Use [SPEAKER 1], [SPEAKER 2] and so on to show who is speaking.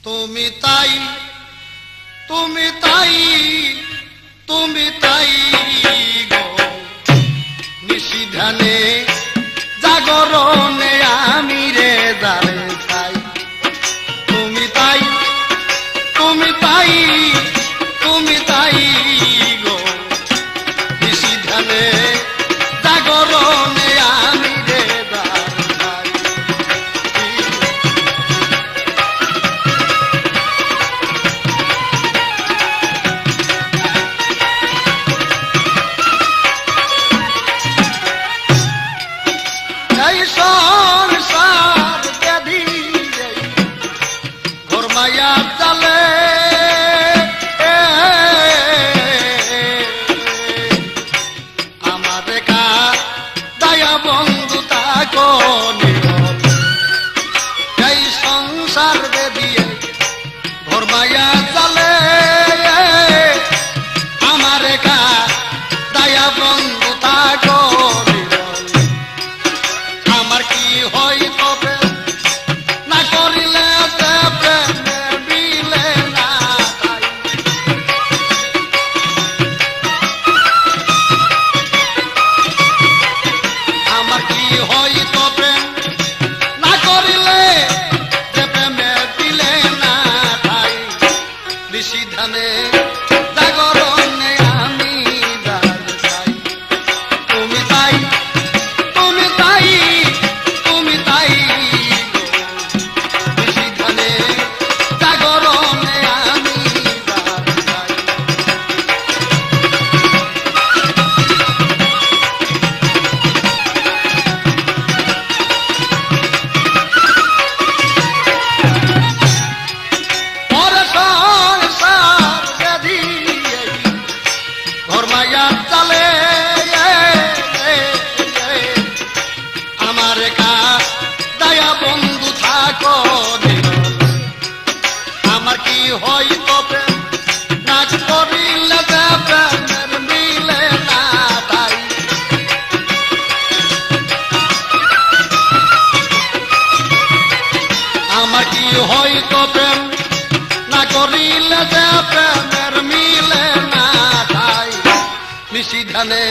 [SPEAKER 1] তুমি তাই তুমি তাই তুমি তাই গো নিশিধানে জাগরণে আমি রে দারে চাই তুমি তাই তুমি তাই তুমি তাই গো নিশিধানে জাগরণে আমি রে দারে চাই এই সংসার ব্যাধি ঘর মায়া জালে আমার রেখা দয়া বন্ধু তাকো নিরল এই সংসার ব্যাধি ঘর মায়া জালে আমার রেখা দয়া বন্ধু তাকো আমার কি হয় তবে না করিলে প্রেমের বিলে না তাই আমার কি হয় তবে না করিলে প্রেমের বিলে না তাই নিশিধানে জাগরণে আমি দাঁড় চাই তুমি তাই তুমি তাই তুমি তাই নিশিধানে জাগরণে আমি দাঁড় চাই পরে সংসার ব্যাধি ঘর মায়া চালে আমার রেখা দয়া বন্ধু থাকো নিরল আমার কি হয় তবে নাচ করিলে প্রেমের মিলে না তাই আমার কি হয় তবে না করিলে প্রেমের মিলে না তাই নিশিধানে